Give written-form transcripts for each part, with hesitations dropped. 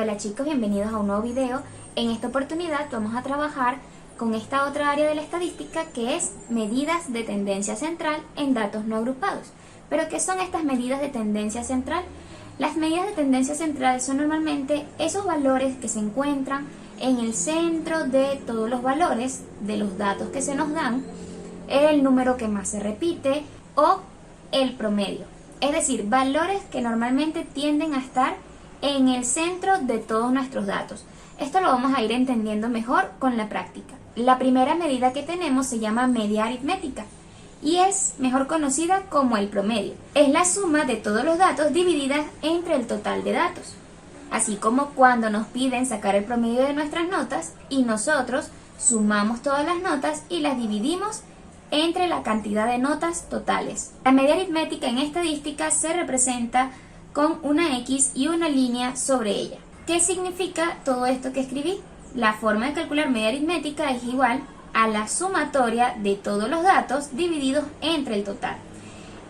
Hola chicos, bienvenidos a un nuevo video. En esta oportunidad vamos a trabajar con esta otra área de la estadística que es medidas de tendencia central en datos no agrupados. ¿Pero qué son estas medidas de tendencia central? Las medidas de tendencia central son normalmente esos valores que se encuentran en el centro de todos los valores de los datos que se nos dan, el número que más se repite o el promedio. Es decir, valores que normalmente tienden a estar en el centro de todos nuestros datos. Esto lo vamos a ir entendiendo mejor con la práctica. La primera medida que tenemos se llama media aritmética y es mejor conocida como el promedio. Es la suma de todos los datos divididas entre el total de datos. Así como cuando nos piden sacar el promedio de nuestras notas y nosotros sumamos todas las notas y las dividimos entre la cantidad de notas totales. La media aritmética en estadística se representa con una X y una línea sobre ella. ¿Qué significa todo esto que escribí? La forma de calcular media aritmética es igual a la sumatoria de todos los datos divididos entre el total.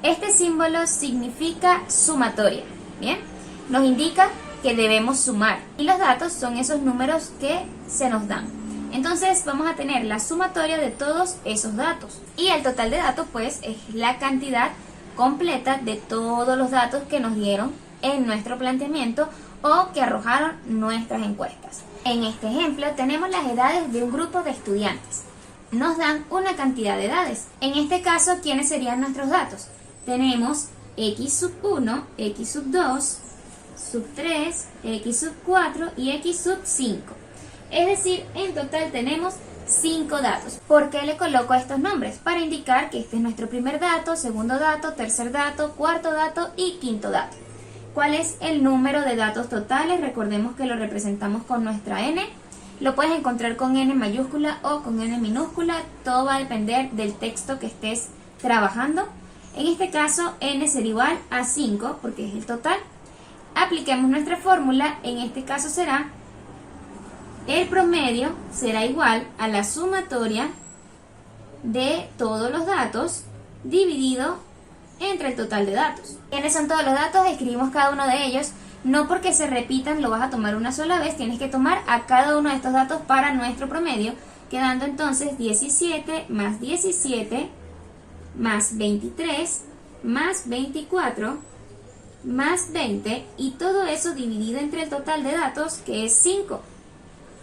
Este símbolo significa sumatoria, ¿bien? Nos indica que debemos sumar y los datos son esos números que se nos dan. Entonces vamos a tener la sumatoria de todos esos datos y el total de datos pues es la cantidad completa de todos los datos que nos dieron en nuestro planteamiento o que arrojaron nuestras encuestas. En este ejemplo tenemos las edades de un grupo de estudiantes. Nos dan una cantidad de edades. En este caso, ¿quiénes serían nuestros datos? Tenemos X sub 1, X sub 2, sub 3, X sub 4 y X sub 5. Es decir, en total tenemos 5 datos. ¿Por qué le coloco estos nombres? Para indicar que este es nuestro primer dato, segundo dato, tercer dato, cuarto dato y quinto dato. ¿Cuál es el número de datos totales? Recordemos que lo representamos con nuestra n. Lo puedes encontrar con n mayúscula o con n minúscula. Todo va a depender del texto que estés trabajando. En este caso, n será igual a 5 porque es el total. Apliquemos nuestra fórmula. En este caso será el promedio será igual a la sumatoria de todos los datos dividido entre el total de datos. ¿Quiénes son todos los datos? Escribimos cada uno de ellos. No porque se repitan lo vas a tomar una sola vez, tienes que tomar a cada uno de estos datos para nuestro promedio, quedando entonces 17 más 17 más 23 más 24 más 20 y todo eso dividido entre el total de datos que es 5.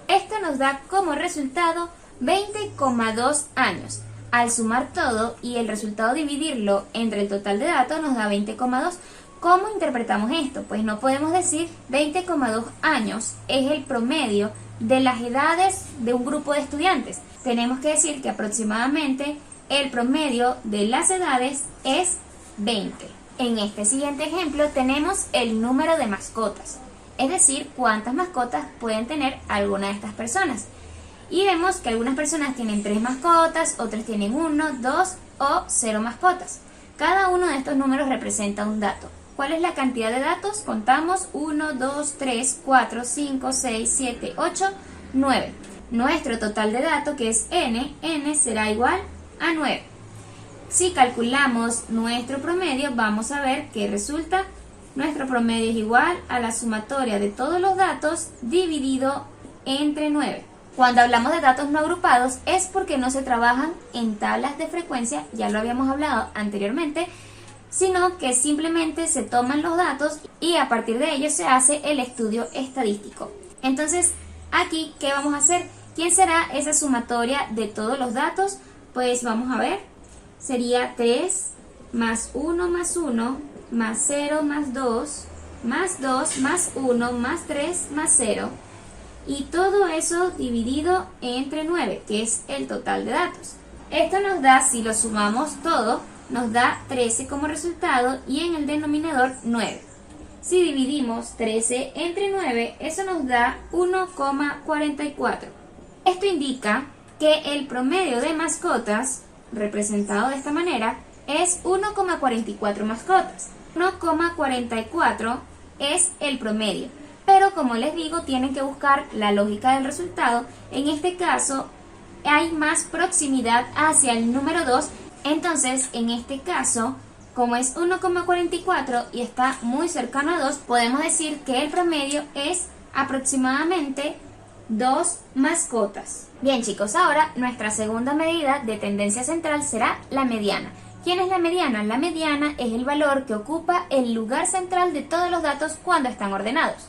Esto nos da como resultado 20,2 años. Al sumar todo y el resultado dividirlo entre el total de datos nos da 20,2. ¿Cómo interpretamos esto? Pues no podemos decir 20,2 años es el promedio de las edades de un grupo de estudiantes. Tenemos que decir que aproximadamente el promedio de las edades es 20. En este siguiente ejemplo tenemos el número de mascotas. Es decir, cuántas mascotas pueden tener alguna de estas personas. Y vemos que algunas personas tienen 3 mascotas, otras tienen 1, 2 o 0 mascotas. Cada uno de estos números representa un dato. ¿Cuál es la cantidad de datos? Contamos 1, 2, 3, 4, 5, 6, 7, 8, 9. Nuestro total de datos, que es n será igual a 9. Si calculamos nuestro promedio, vamos a ver que resulta. Nuestro promedio es igual a la sumatoria de todos los datos dividido entre 9. Cuando hablamos de datos no agrupados es porque no se trabajan en tablas de frecuencia, ya lo habíamos hablado anteriormente, sino que simplemente se toman los datos y a partir de ellos se hace el estudio estadístico. Entonces, aquí, ¿qué vamos a hacer? ¿Quién será esa sumatoria de todos los datos? Pues vamos a ver, sería 3 más 1 más 1 más 0 más 2 más 2 más 1 más 3 más 0 y todo eso dividido entre 9, que es el total de datos. Esto nos da, si lo sumamos todo, nos da 13 como resultado y en el denominador 9. Si dividimos 13 entre 9, eso nos da 1,44. Esto indica que el promedio de mascotas, representado de esta manera, es 1,44 mascotas. 1,44 es el promedio, pero como les digo, tienen que buscar la lógica del resultado. En este caso hay más proximidad hacia el número 2, entonces en este caso, como es 1,44 y está muy cercano a 2, podemos decir que el promedio es aproximadamente 2 mascotas. Bien chicos, ahora nuestra segunda medida de tendencia central será la mediana. ¿Quién es la mediana? La mediana es el valor que ocupa el lugar central de todos los datos cuando están ordenados.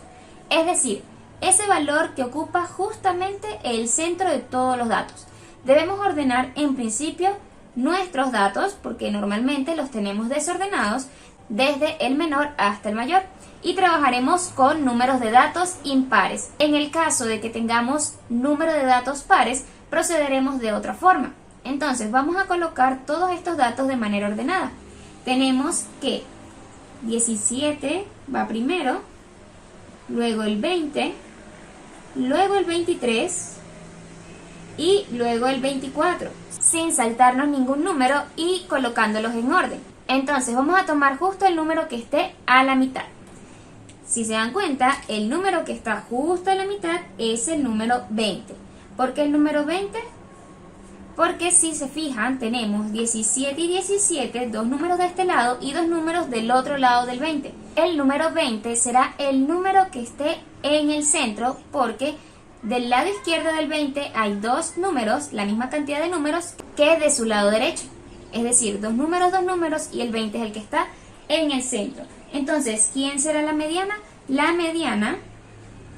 Es decir, ese valor que ocupa justamente el centro de todos los datos. Debemos ordenar en principio nuestros datos, porque normalmente los tenemos desordenados desde el menor hasta el mayor, y trabajaremos con números de datos impares. En el caso de que tengamos número de datos pares, procederemos de otra forma. Entonces vamos a colocar todos estos datos de manera ordenada. Tenemos que 17 va primero, luego el 20, luego el 23 y luego el 24, sin saltarnos ningún número y colocándolos en orden. Entonces vamos a tomar justo el número que esté a la mitad. Si se dan cuenta, el número que está justo a la mitad es el número 20. ¿Por qué el número 20? Porque si se fijan, tenemos 17 y 17, dos números de este lado y dos números del otro lado del 20. El número 20 será el número que esté en el centro, porque del lado izquierdo del 20 hay dos números, la misma cantidad de números que de su lado derecho. Es decir, dos números y el 20 es el que está en el centro. Entonces, ¿quién será la mediana? La mediana,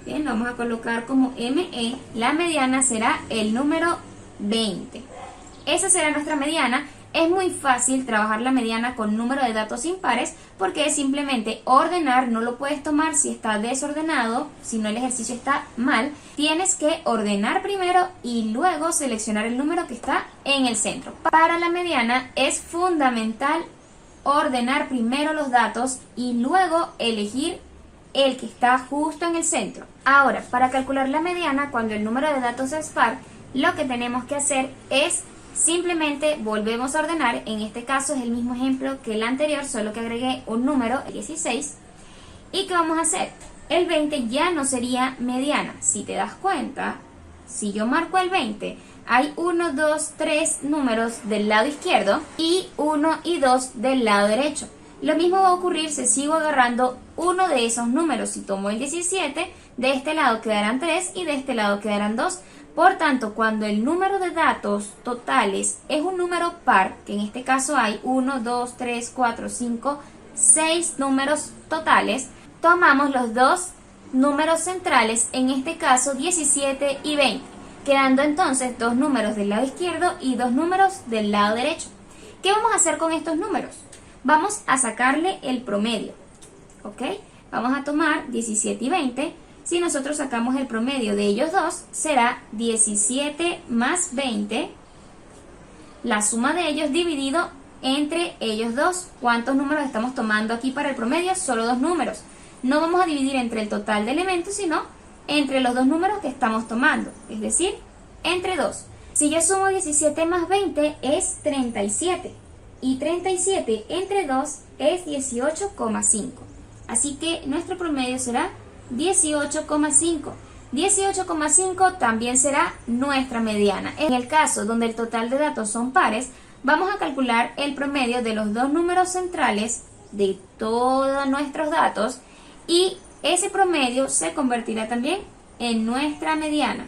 bien, lo vamos a colocar como ME, la mediana será el número 20. Esa será nuestra mediana. Es muy fácil trabajar la mediana con número de datos impares porque es simplemente ordenar, no lo puedes tomar si está desordenado, si no el ejercicio está mal. Tienes que ordenar primero y luego seleccionar el número que está en el centro. Para la mediana es fundamental ordenar primero los datos y luego elegir el que está justo en el centro. Ahora, para calcular la mediana cuando el número de datos es par, lo que tenemos que hacer es simplemente volvemos a ordenar. En este caso es el mismo ejemplo que el anterior, solo que agregué un número, el 16. ¿Y qué vamos a hacer? El 20 ya no sería mediana. Si te das cuenta, si yo marco el 20, hay 1, 2, 3 números del lado izquierdo y 1 y 2 del lado derecho. Lo mismo va a ocurrir si sigo agarrando uno de esos números. Si tomo el 17, de este lado quedarán 3 y de este lado quedarán 2. Por tanto, cuando el número de datos totales es un número par, que en este caso hay 1, 2, 3, 4, 5, 6 números totales, tomamos los dos números centrales, en este caso 17 y 20, quedando entonces dos números del lado izquierdo y dos números del lado derecho. ¿Qué vamos a hacer con estos números? Vamos a sacarle el promedio, ¿ok? Vamos a tomar 17 y 20. Si nosotros sacamos el promedio de ellos dos, será 17 más 20, la suma de ellos dividido entre ellos dos. ¿Cuántos números estamos tomando aquí para el promedio? Solo dos números. No vamos a dividir entre el total de elementos, sino entre los dos números que estamos tomando, es decir, entre 2. Si yo sumo 17 más 20 es 37, y 37 entre 2 es 18,5. Así que nuestro promedio será 18,5. 18,5 también será nuestra mediana. En el caso donde el total de datos son pares, vamos a calcular el promedio de los dos números centrales de todos nuestros datos y ese promedio se convertirá también en nuestra mediana.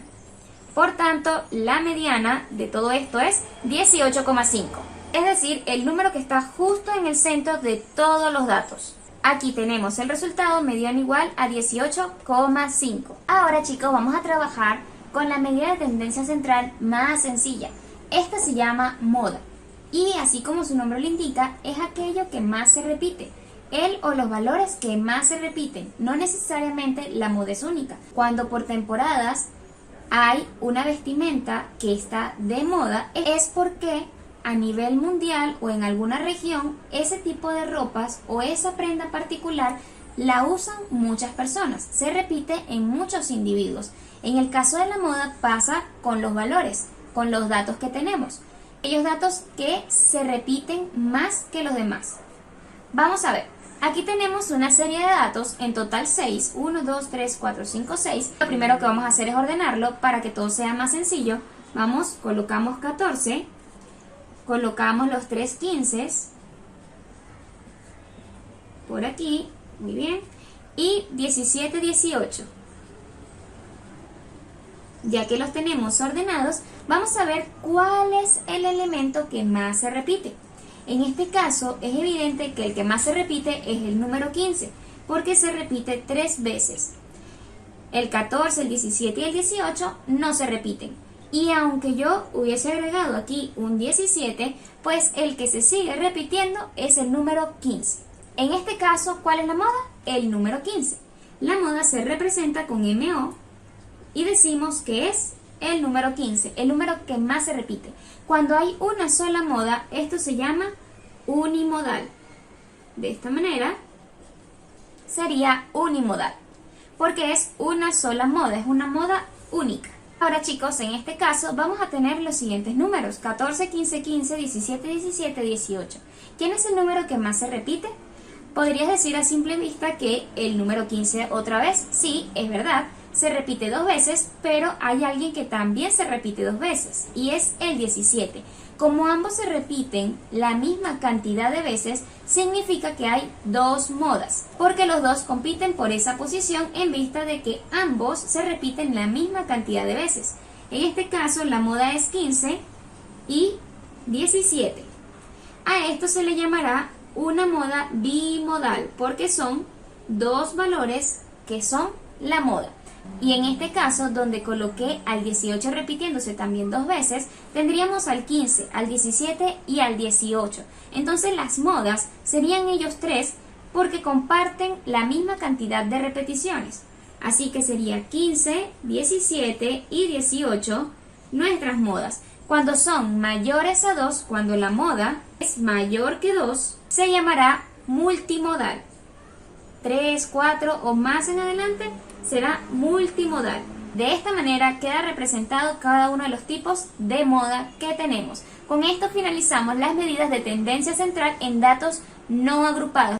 Por tanto, la mediana de todo esto es 18,5. Es decir, el número que está justo en el centro de todos los datos. Aquí tenemos el resultado, mediana igual a 18,5. Ahora chicos, vamos a trabajar con la medida de tendencia central más sencilla. Esta se llama moda. Y así como su nombre lo indica, es aquello que más se repite. El o los valores que más se repiten. No necesariamente la moda es única. Cuando por temporadas hay una vestimenta que está de moda, es porque a nivel mundial o en alguna región, ese tipo de ropas o esa prenda particular la usan muchas personas, se repite en muchos individuos. En el caso de la moda pasa con los valores, con los datos que tenemos, aquellos datos que se repiten más que los demás. Vamos a ver, aquí tenemos una serie de datos, en total 6, 1, 2, 3, 4, 5, 6. Lo primero que vamos a hacer es ordenarlo para que todo sea más sencillo. Vamos, colocamos 14. Colocamos los 3 15 por aquí, muy bien, y 17, 18. ya que los tenemos ordenados, vamos a ver cuál es el elemento que más se repite. En este caso es evidente que el que más se repite es el número 15, porque se repite 3 veces. El 14, el 17 y el 18 no se repiten. Y aunque yo hubiese agregado aquí un 17, pues el que se sigue repitiendo es el número 15. En este caso, ¿cuál es la moda? El número 15. La moda se representa con MO y decimos que es el número 15, el número que más se repite. Cuando hay una sola moda, esto se llama unimodal. De esta manera sería unimodal, porque es una sola moda, es una moda única. Ahora chicos, en este caso vamos a tener los siguientes números: 14, 15, 15, 17, 17, 18. ¿Quién es el número que más se repite? Podrías decir a simple vista que el número 15 otra vez. Sí, es verdad, se repite 2 veces, pero hay alguien que también se repite 2 veces, y es el 17. Como ambos se repiten la misma cantidad de veces, significa que hay 2 modas, porque los dos compiten por esa posición en vista de que ambos se repiten la misma cantidad de veces. En este caso, la moda es 15 y 17. A esto se le llamará una moda bimodal, porque son 2 valores que son la moda. Y en este caso, donde coloqué al 18 repitiéndose también 2 veces, tendríamos al 15, al 17 y al 18. Entonces las modas serían ellos 3 porque comparten la misma cantidad de repeticiones. Así que sería 15, 17 y 18 nuestras modas. Cuando son mayores a 2, cuando la moda es mayor que 2, se llamará multimodal. 3, 4 o más en adelante será multimodal. De esta manera queda representado cada uno de los tipos de moda que tenemos. Con esto finalizamos las medidas de tendencia central en datos no agrupados.